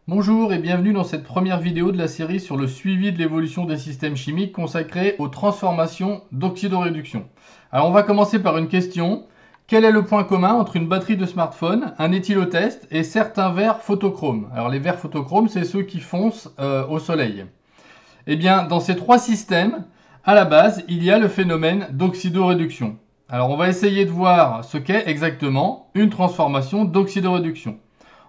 Bonjour et bienvenue dans cette première vidéo de la série sur le suivi de l'évolution des systèmes chimiques consacrée aux transformations d'oxydoréduction. Alors on va commencer par une question. Quel est le point commun entre une batterie de smartphone, un éthylotest et certains verres photochromes? Alors les verres photochromes, c'est ceux qui foncent au soleil. Eh bien, dans ces trois systèmes, à la base, il y a le phénomène d'oxydoréduction. Alors on va essayer de voir ce qu'est exactement une transformation d'oxydoréduction.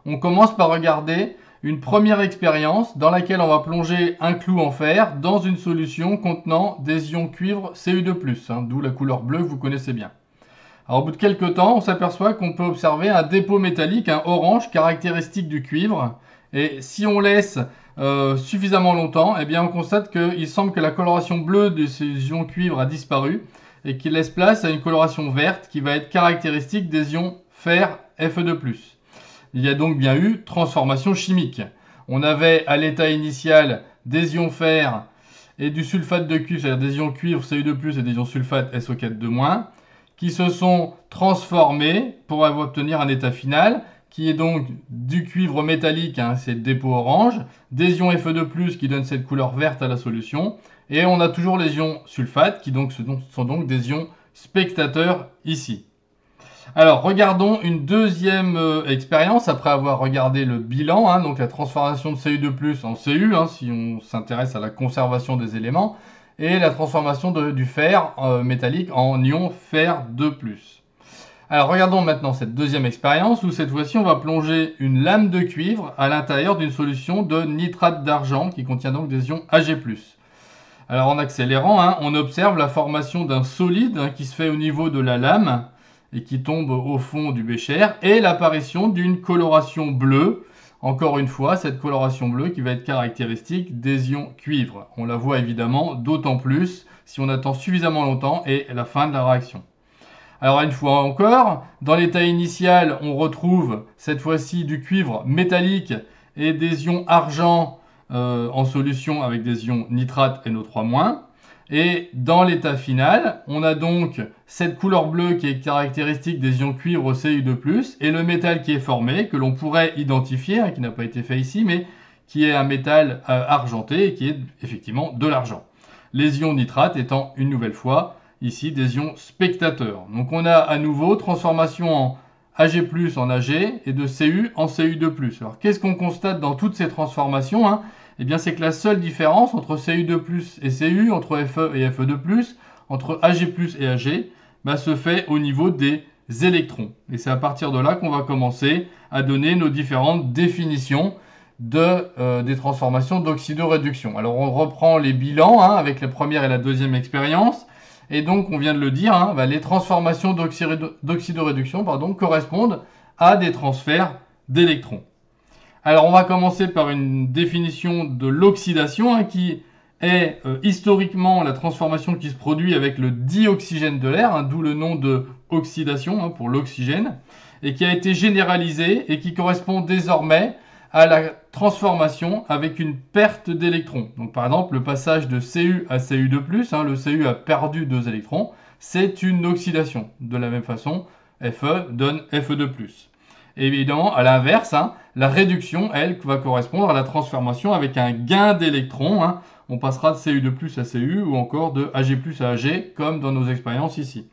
On commence par regarder une première expérience dans laquelle on va plonger un clou en fer dans une solution contenant des ions cuivre Cu2+, d'où la couleur bleue que vous connaissez bien. Alors, au bout de quelques temps, on s'aperçoit qu'on peut observer un dépôt métallique, un orange, caractéristique du cuivre. Et si on laisse suffisamment longtemps, eh bien, on constate qu'il semble que la coloration bleue de ces ions cuivre a disparu et qu'il laisse place à une coloration verte qui va être caractéristique des ions fer Fe2+. Il y a donc bien eu transformation chimique. On avait à l'état initial des ions fer et du sulfate de cuivre, c'est-à-dire des ions cuivre Cu2+, et des ions sulfate SO4-, qui se sont transformés pour obtenir un état final, qui est donc du cuivre métallique, c'est le dépôt orange, des ions Fe2+, qui donnent cette couleur verte à la solution, et on a toujours les ions sulfate, qui donc sont donc des ions spectateurs ici. Alors, regardons une deuxième expérience après avoir regardé le bilan, donc la transformation de Cu2+ en Cu, si on s'intéresse à la conservation des éléments, et la transformation du fer métallique en ion fer 2+. Alors, regardons maintenant cette deuxième expérience où cette fois-ci on va plonger une lame de cuivre à l'intérieur d'une solution de nitrate d'argent qui contient donc des ions Ag+. Alors, en accélérant, on observe la formation d'un solide qui se fait au niveau de la lame et qui tombe au fond du bécher, et l'apparition d'une coloration bleue. Encore une fois, cette coloration bleue qui va être caractéristique des ions cuivre. On la voit évidemment d'autant plus si on attend suffisamment longtemps et la fin de la réaction. Alors une fois encore, dans l'état initial, on retrouve cette fois-ci du cuivre métallique et des ions argent en solution avec des ions nitrate NO3-. Et dans l'état final, on a donc cette couleur bleue qui est caractéristique des ions cuivre Cu2+, et le métal qui est formé, que l'on pourrait identifier, qui n'a pas été fait ici, mais qui est un métal argenté et qui est effectivement de l'argent. Les ions nitrate étant une nouvelle fois ici des ions spectateurs. Donc on a à nouveau transformation en Ag+ en Ag et de Cu en Cu2+. Alors qu'est-ce qu'on constate dans toutes ces transformations? Eh bien, c'est que la seule différence entre Cu2+ et Cu, entre Fe et Fe2+, entre Ag+ et Ag, se fait au niveau des électrons. Et c'est à partir de là qu'on va commencer à donner nos différentes définitions des transformations d'oxydoréduction. Alors, on reprend les bilans avec la première et la deuxième expérience. Et donc, on vient de le dire, les transformations d'oxydoréduction correspondent à des transferts d'électrons. Alors, on va commencer par une définition de l'oxydation qui est historiquement la transformation qui se produit avec le dioxygène de l'air, d'où le nom de oxydation pour l'oxygène, et qui a été généralisée et qui correspond désormais à la transformation avec une perte d'électrons. Donc par exemple, le passage de Cu à Cu2+, le Cu a perdu 2 électrons, c'est une oxydation. De la même façon, Fe donne Fe2+. Et évidemment, à l'inverse, la réduction, elle, va correspondre à la transformation avec un gain d'électrons. On passera de Cu2+ à Cu ou encore de Ag+ à Ag, comme dans nos expériences ici.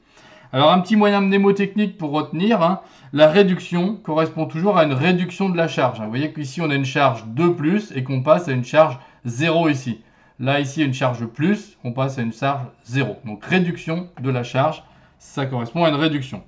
Alors, un petit moyen mnémotechnique pour retenir, la réduction correspond toujours à une réduction de la charge. Vous voyez qu'ici, on a une charge 2+, et qu'on passe à une charge 0 ici. Là, ici, une charge plus, on passe à une charge 0. Donc, réduction de la charge, ça correspond à une réduction.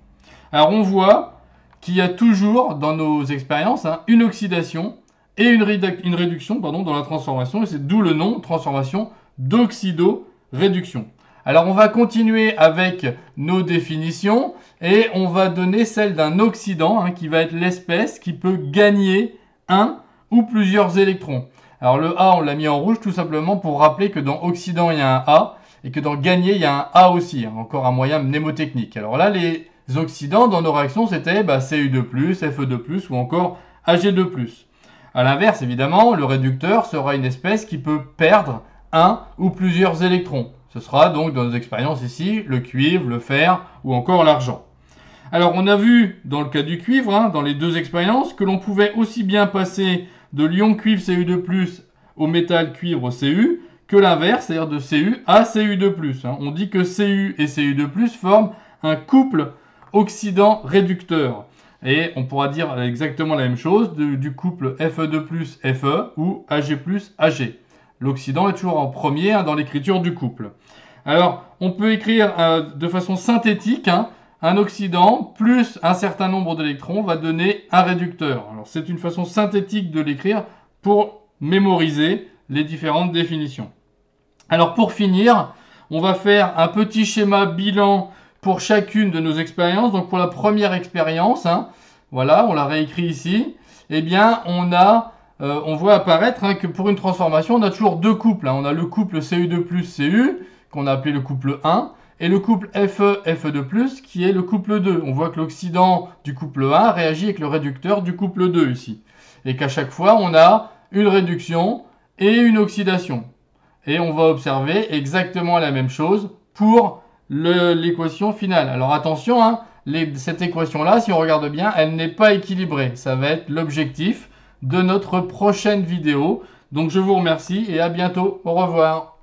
Alors, on voit qu'il y a toujours dans nos expériences une oxydation et une réduction dans la transformation, et c'est d'où le nom transformation d'oxydoréduction. Alors on va continuer avec nos définitions et on va donner celle d'un oxydant qui va être l'espèce qui peut gagner un ou plusieurs électrons. Alors le A on l'a mis en rouge tout simplement pour rappeler que dans oxydant il y a un A et que dans gagner il y a un A aussi, encore un moyen mnémotechnique. Alors là les oxydants dans nos réactions c'était Cu2+, Fe2+, ou encore Ag2+. A l'inverse évidemment, le réducteur sera une espèce qui peut perdre un ou plusieurs électrons. Ce sera donc dans nos expériences ici le cuivre, le fer ou encore l'argent. Alors on a vu dans le cas du cuivre, dans les deux expériences, que l'on pouvait aussi bien passer de l'ion cuivre Cu2+, au métal cuivre Cu, que l'inverse, c'est-à-dire de Cu à Cu2+. On dit que Cu et Cu2+ forment un couple oxydant-réducteur. Et on pourra dire exactement la même chose du couple Fe2+, Fe ou Ag+, Ag. L'oxydant est toujours en premier dans l'écriture du couple. Alors, on peut écrire de façon synthétique, un oxydant plus un certain nombre d'électrons va donner un réducteur. Alors, c'est une façon synthétique de l'écrire pour mémoriser les différentes définitions. Alors, pour finir, on va faire un petit schéma bilan pour chacune de nos expériences. Donc, pour la première expérience, voilà, on l'a réécrit ici. Eh bien, on voit apparaître que pour une transformation, on a toujours deux couples. On a le couple Cu2+, Cu, qu'on a appelé le couple 1, et le couple Fe, Fe2+, qui est le couple 2. On voit que l'oxydant du couple 1 réagit avec le réducteur du couple 2 ici. Et qu'à chaque fois, on a une réduction et une oxydation. Et on va observer exactement la même chose pour l'équation finale. Alors attention, cette équation-là, si on regarde bien, elle n'est pas équilibrée. Ça va être l'objectif de notre prochaine vidéo. Donc je vous remercie et à bientôt. Au revoir.